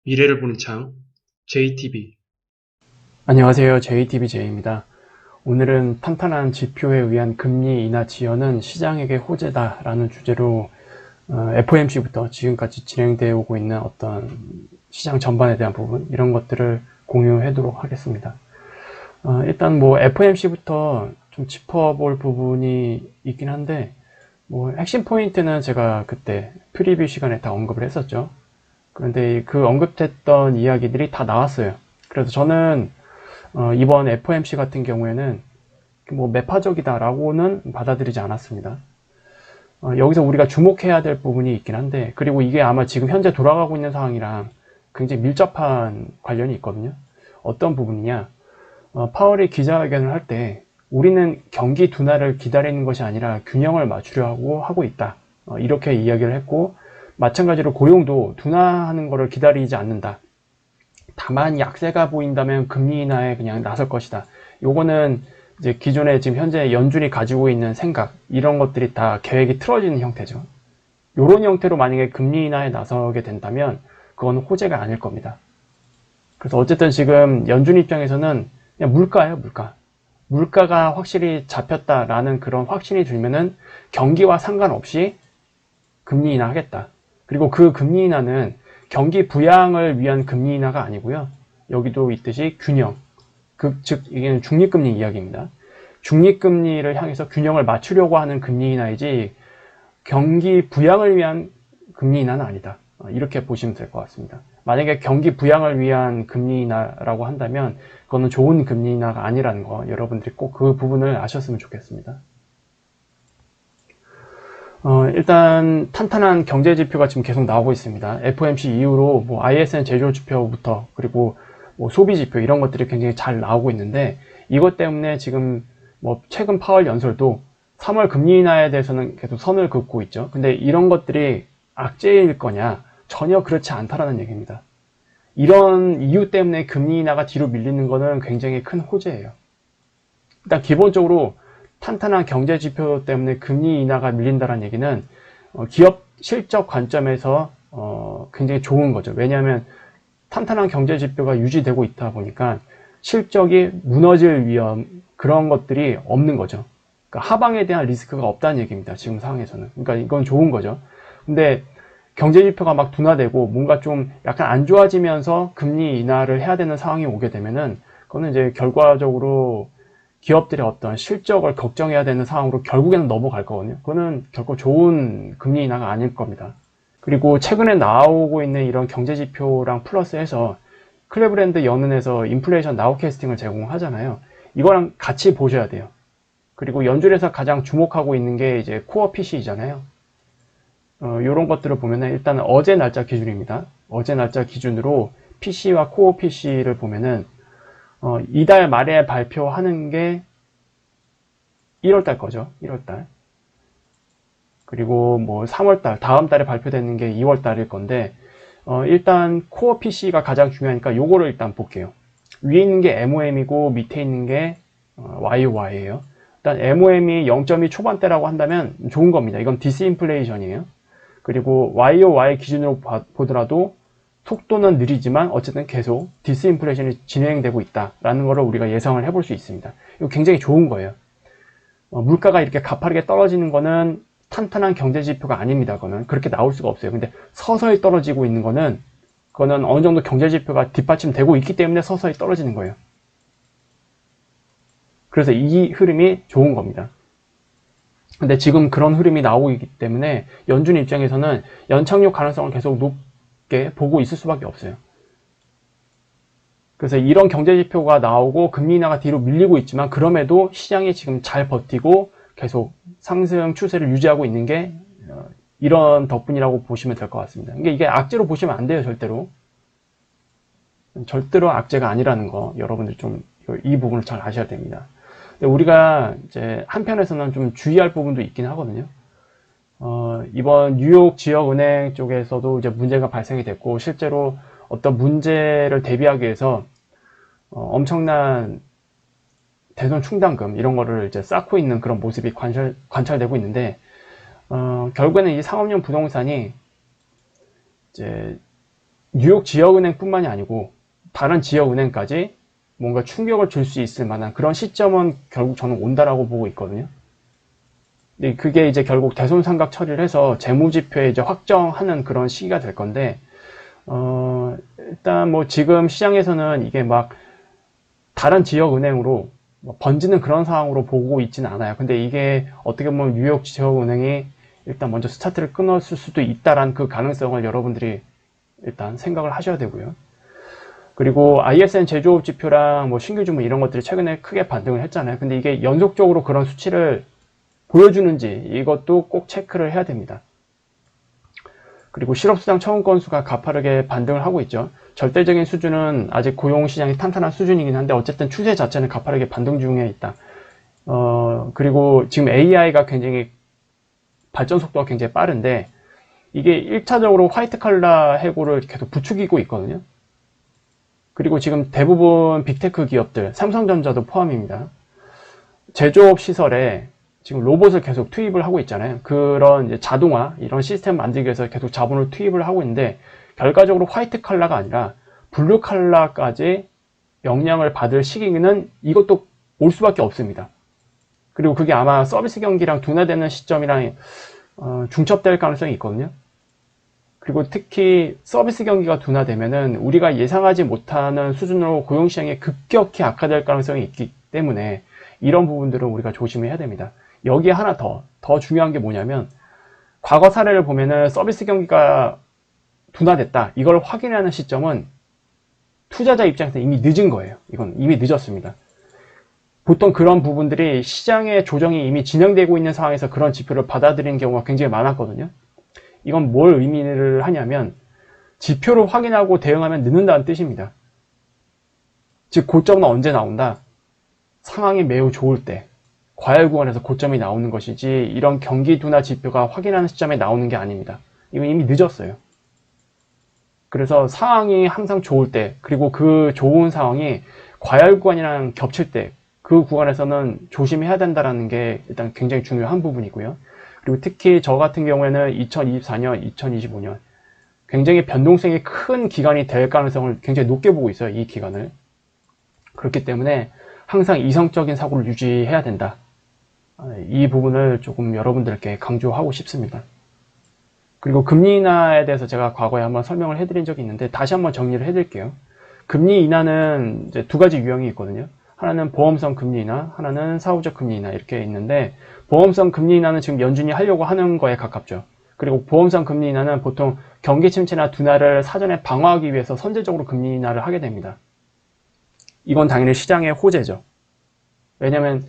미래를 보는 창, JTB. 안녕하세요. JTBJ입니다. 오늘은 탄탄한 지표에 의한 금리 인하 지연은 시장에게 호재다라는 주제로 FOMC부터 지금까지 진행되어 오고 있는 어떤 시장 전반에 대한 부분, 이런 것들을 공유하도록 하겠습니다. 일단 FOMC부터 좀 짚어볼 부분이 있긴 한데, 핵심 포인트는 제가 그때 프리뷰 시간에 다 언급을 했었죠. 그런데 그 언급했던 이야기들이 다 나왔어요. 그래서 저는 이번 FOMC 같은 경우에는 매파적이다라고는 받아들이지 않았습니다. 여기서 우리가 주목해야 될 부분이 있긴 한데, 그리고 이게 아마 지금 현재 돌아가고 있는 상황이랑 굉장히 밀접한 관련이 있거든요. 어떤 부분이냐? 파월이 기자회견을 할 때 우리는 경기 둔화를 기다리는 것이 아니라 균형을 맞추려고 하고 있다. 이렇게 이야기를 했고, 마찬가지로 고용도 둔화하는 것을 기다리지 않는다. 다만 약세가 보인다면 금리 인하에 그냥 나설 것이다. 요거는 이제 기존에 지금 현재 연준이 가지고 있는 생각, 이런 것들이 다 계획이 틀어지는 형태죠. 요런 형태로 만약에 금리 인하에 나서게 된다면 그건 호재가 아닐 겁니다. 그래서 어쨌든 지금 연준 입장에서는 그냥 물가예요, 물가. 물가가 확실히 잡혔다라는 그런 확신이 들면은 경기와 상관없이 금리 인하 하겠다. 그리고 그 금리 인하는 경기 부양을 위한 금리 인하가 아니고요. 여기도 있듯이 균형, 즉 이게 중립금리 이야기입니다. 중립금리를 향해서 균형을 맞추려고 하는 금리 인하이지 경기 부양을 위한 금리 인하는 아니다. 이렇게 보시면 될 것 같습니다. 만약에 경기 부양을 위한 금리 인하라고 한다면 그거는 좋은 금리 인하가 아니라는 거, 여러분들이 꼭 그 부분을 아셨으면 좋겠습니다. 일단 탄탄한 경제 지표가 지금 계속 나오고 있습니다. FOMC 이후로 ISM 제조 지표부터, 그리고 소비 지표, 이런 것들이 굉장히 잘 나오고 있는데, 이것 때문에 지금 최근 파월 연설도 3월 금리 인하에 대해서는 계속 선을 긋고 있죠. 근데 이런 것들이 악재일 거냐? 전혀 그렇지 않다라는 얘기입니다. 이런 이유 때문에 금리 인하가 뒤로 밀리는 것은 굉장히 큰 호재예요. 일단 기본적으로 탄탄한 경제 지표 때문에 금리 인하가 밀린다는 얘기는 기업 실적 관점에서 굉장히 좋은 거죠. 왜냐하면 탄탄한 경제 지표가 유지되고 있다 보니까 실적이 무너질 위험, 그런 것들이 없는 거죠. 그러니까 하방에 대한 리스크가 없다는 얘기입니다. 지금 상황에서는. 그러니까 이건 좋은 거죠. 근데 경제 지표가 막 둔화되고 뭔가 좀 약간 안 좋아지면서 금리 인하를 해야 되는 상황이 오게 되면은 그거는 이제 결과적으로 기업들의 어떤 실적을 걱정해야 되는 상황으로 결국에는 넘어갈 거거든요. 그거는 결코 좋은 금리 인하가 아닐 겁니다. 그리고 최근에 나오고 있는 이런 경제 지표랑 플러스해서 클레브랜드 연은에서 인플레이션 나우캐스팅을 제공하잖아요. 이거랑 같이 보셔야 돼요. 그리고 연준에서 가장 주목하고 있는 게 이제 코어 PC이잖아요. 이런 것들을 보면은 일단 어제 날짜 기준입니다. 어제 날짜 기준으로 PC와 코어 PC를 보면은 이달 말에 발표하는 게 1월달 거죠. 1월달. 그리고 3월달, 다음 달에 발표되는 게 2월달일 건데, 일단 코어 PC가 가장 중요하니까 요거를 일단 볼게요. 위에 있는 게 MOM이고 밑에 있는 게 YOY예요. 일단 MOM이 0.2 초반대라고 한다면 좋은 겁니다. 이건 디스인플레이션이에요. 그리고 YOY 기준으로 보더라도 속도는 느리지만 어쨌든 계속 디스인플레이션이 진행되고 있다라는 것을 우리가 예상을 해볼 수 있습니다. 이거 굉장히 좋은 거예요. 물가가 이렇게 가파르게 떨어지는 거는 탄탄한 경제 지표가 아닙니다. 그거는 그렇게 나올 수가 없어요. 근데 서서히 떨어지고 있는 거는 그거는 어느 정도 경제 지표가 뒷받침되고 있기 때문에 서서히 떨어지는 거예요. 그래서 이 흐름이 좋은 겁니다. 근데 지금 그런 흐름이 나오고 있기 때문에 연준 입장에서는 연착륙 가능성을 계속 높게 보고 있을 수밖에 없어요. 그래서 이런 경제 지표가 나오고 금리 인하가 뒤로 밀리고 있지만 그럼에도 시장이 지금 잘 버티고 계속 상승 추세를 유지하고 있는 게 이런 덕분이라고 보시면 될 것 같습니다. 이게 악재로 보시면 안 돼요, 절대로. 절대로 악재가 아니라는 거, 여러분들 좀 이 부분을 잘 아셔야 됩니다. 근데 우리가 이제 한편에서는 좀 주의할 부분도 있긴 하거든요. 이번 뉴욕 지역은행 쪽에서도 이제 문제가 발생이 됐고, 실제로 어떤 문제를 대비하기 위해서 엄청난 대손 충당금 이런 거를 이제 쌓고 있는 그런 모습이 관찰되고 있는데, 결국에는 이 상업용 부동산이 이제 뉴욕 지역은행뿐만이 아니고 다른 지역은행까지 뭔가 충격을 줄 수 있을 만한 그런 시점은 결국 저는 온다라고 보고 있거든요. 근데 그게 이제 결국 대손삼각 처리를 해서 재무지표에 이제 확정하는 그런 시기가 될 건데, 일단 뭐 지금 시장에서는 이게 막 다른 지역은행으로 번지는 그런 상황으로 보고 있지는 않아요. 근데 이게 어떻게 보면 뉴욕 지역은행이 일단 먼저 스타트를 끊었을 수도 있다라는 그 가능성을 여러분들이 일단 생각을 하셔야 되고요. 그리고 ISM 제조업 지표랑 뭐 신규 주문 이런 것들이 최근에 크게 반등을 했잖아요. 근데 이게 연속적으로 그런 수치를 보여주는지 이것도 꼭 체크를 해야 됩니다. 그리고 실업수당 처분 건수가 가파르게 반등을 하고 있죠. 절대적인 수준은 아직 고용시장이 탄탄한 수준이긴 한데 어쨌든 추세 자체는 가파르게 반등 중에 있다. 그리고 지금 AI가 굉장히 발전 속도가 굉장히 빠른데 이게 1차적으로 화이트 칼라 해고를 계속 부추기고 있거든요. 그리고 지금 대부분 빅테크 기업들, 삼성전자도 포함입니다. 제조업 시설에 지금 로봇을 계속 투입을 하고 있잖아요. 그런 이제 자동화, 이런 시스템 만들기 위해서 계속 자본을 투입을 하고 있는데, 결과적으로 화이트 칼라가 아니라 블루 칼라까지 영향을 받을 시기는 이것도 올 수밖에 없습니다. 그리고 그게 아마 서비스 경기랑 둔화되는 시점이랑 중첩될 가능성이 있거든요. 그리고 특히 서비스 경기가 둔화되면은 우리가 예상하지 못하는 수준으로 고용시장이 급격히 악화될 가능성이 있기 때문에 이런 부분들은 우리가 조심해야 됩니다. 여기에 하나 더 중요한 게 뭐냐면, 과거 사례를 보면은 서비스 경기가 둔화됐다, 이걸 확인하는 시점은 투자자 입장에서 이미 늦은 거예요. 이건 이미 늦었습니다. 보통 그런 부분들이 시장의 조정이 이미 진행되고 있는 상황에서 그런 지표를 받아들이는 경우가 굉장히 많았거든요. 이건 뭘 의미를 하냐면, 지표를 확인하고 대응하면 늦는다는 뜻입니다. 즉 고점은 언제 나온다? 상황이 매우 좋을 때, 과열 구간에서 고점이 나오는 것이지 이런 경기 둔화 지표가 확인하는 시점에 나오는 게 아닙니다. 이건 이미 늦었어요. 그래서 상황이 항상 좋을 때, 그리고 그 좋은 상황이 과열 구간이랑 겹칠 때, 그 구간에서는 조심해야 된다는 게 일단 굉장히 중요한 부분이고요. 그리고 특히 저 같은 경우에는 2024년, 2025년 굉장히 변동성이 큰 기간이 될 가능성을 굉장히 높게 보고 있어요. 이 기간을. 그렇기 때문에 항상 이성적인 사고를 유지해야 된다. 이 부분을 조금 여러분들께 강조하고 싶습니다. 그리고 금리 인하에 대해서 제가 과거에 한번 설명을 해드린 적이 있는데 다시 한번 정리를 해드릴게요. 금리 인하는 이제 두 가지 유형이 있거든요. 하나는 보험성 금리 인하, 하나는 사후적 금리 인하, 이렇게 있는데, 보험성 금리 인하는 지금 연준이 하려고 하는 거에 가깝죠. 그리고 보험성 금리 인하는 보통 경기 침체나 둔화를 사전에 방어하기 위해서 선제적으로 금리 인하를 하게 됩니다. 이건 당연히 시장의 호재죠. 왜냐하면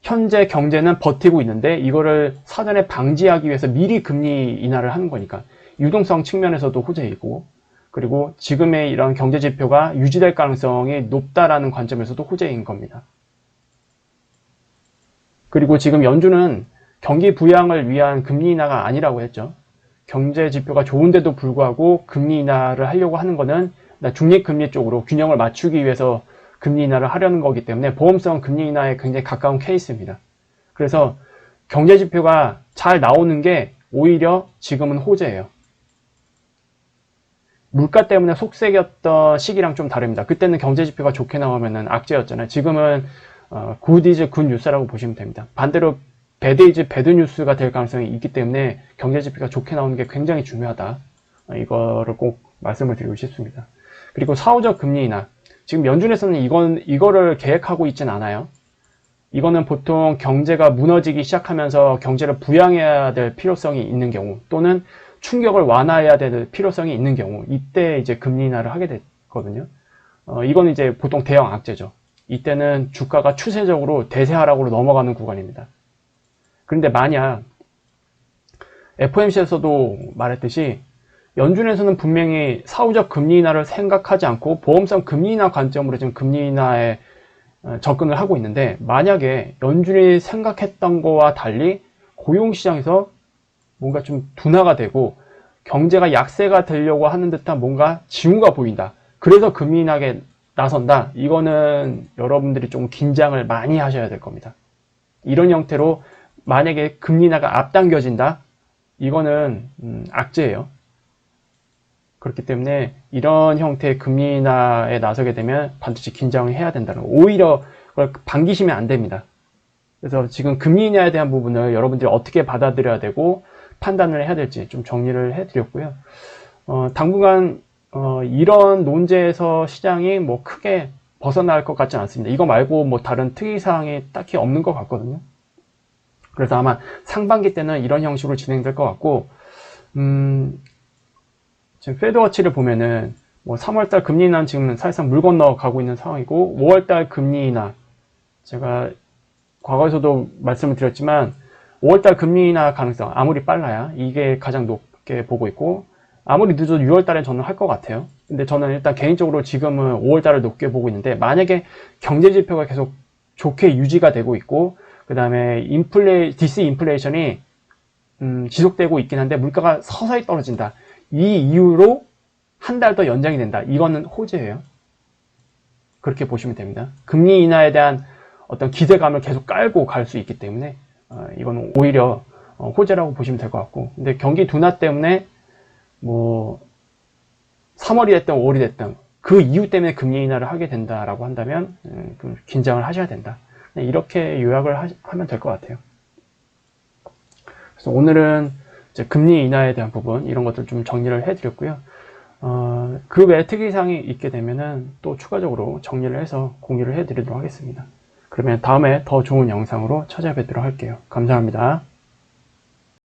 현재 경제는 버티고 있는데 이거를 사전에 방지하기 위해서 미리 금리 인하를 하는 거니까 유동성 측면에서도 호재이고, 그리고 지금의 이런 경제 지표가 유지될 가능성이 높다라는 관점에서도 호재인 겁니다. 그리고 지금 연준은 경기 부양을 위한 금리 인하가 아니라고 했죠. 경제 지표가 좋은데도 불구하고 금리 인하를 하려고 하는 거는 중립금리 쪽으로 균형을 맞추기 위해서 금리 인하를 하려는 거기 때문에 보험성 금리 인하에 굉장히 가까운 케이스입니다. 그래서 경제 지표가 잘 나오는 게 오히려 지금은 호재예요. 물가 때문에 속색이었던 시기랑 좀 다릅니다. 그때는 경제 지표가 좋게 나오면은 악재였잖아요. 지금은 굿 이즈 굿 뉴스라고 보시면 됩니다. 반대로 배드 이즈 배드 뉴스가 될 가능성이 있기 때문에 경제 지표가 좋게 나오는 게 굉장히 중요하다. 이거를 꼭 말씀을 드리고 싶습니다. 그리고 사후적 금리 인하. 지금 연준에서는 이거를 계획하고 있진 않아요. 이거는 보통 경제가 무너지기 시작하면서 경제를 부양해야 될 필요성이 있는 경우, 또는 충격을 완화해야 될 필요성이 있는 경우, 이때 이제 금리 인하를 하게 됐거든요. 이건 이제 보통 대형 악재죠. 이때는 주가가 추세적으로 대세 하락으로 넘어가는 구간입니다. 그런데 만약 FOMC에서도 말했듯이 연준에서는 분명히 사후적 금리 인하를 생각하지 않고 보험성 금리 인하 관점으로 지금 금리 인하에 접근을 하고 있는데, 만약에 연준이 생각했던 거와 달리 고용시장에서 뭔가 좀 둔화가 되고 경제가 약세가 되려고 하는 듯한 뭔가 징후가 보인다, 그래서 금리 인하에 나선다, 이거는 여러분들이 좀 긴장을 많이 하셔야 될 겁니다. 이런 형태로 만약에 금리 인하가 앞당겨진다, 이거는 악재예요. 그렇기 때문에 이런 형태의 금리 인하에 나서게 되면 반드시 긴장을 해야 된다는 거. 오히려 그걸 반기시면 안 됩니다. 그래서 지금 금리 인하에 대한 부분을 여러분들이 어떻게 받아들여야 되고 판단을 해야 될지 좀 정리를 해드렸고요. 당분간 이런 논제에서 시장이 뭐 크게 벗어날 것 같지는 않습니다. 이거 말고 뭐 다른 특이사항이 딱히 없는 것 같거든요. 그래서 아마 상반기 때는 이런 형식으로 진행될 것 같고, 지금 페드워치를 보면은 뭐 3월달 금리 인하는 지금 사실상 물 건너 가고 있는 상황이고, 5월달 금리 인하, 제가 과거에서도 말씀을 드렸지만 5월달 금리 인하 가능성 아무리 빨라야 이게 가장 높게 보고 있고, 아무리 늦어도 6월달에 저는 할 것 같아요. 근데 저는 일단 개인적으로 지금은 5월달을 높게 보고 있는데, 만약에 경제 지표가 계속 좋게 유지가 되고 있고, 그 다음에 디스인플레이션이 지속되고 있긴 한데 물가가 서서히 떨어진다, 이 이유로 한 달 더 연장이 된다, 이거는 호재예요. 그렇게 보시면 됩니다. 금리 인하에 대한 어떤 기대감을 계속 깔고 갈 수 있기 때문에 이건 오히려 호재라고 보시면 될 것 같고, 근데 경기 둔화 때문에 뭐 3월이 됐든 5월이 됐든 그 이유 때문에 금리 인하를 하게 된다라고 한다면 긴장을 하셔야 된다, 이렇게 요약을 하면 될 것 같아요. 그래서 오늘은 이제 금리 인하에 대한 부분 이런 것들 좀 정리를 해드렸고요. 그 외에 특이사항이 있게 되면은 또 추가적으로 정리를 해서 공유를 해드리도록 하겠습니다. 그러면 다음에 더 좋은 영상으로 찾아뵙도록 할게요. 감사합니다.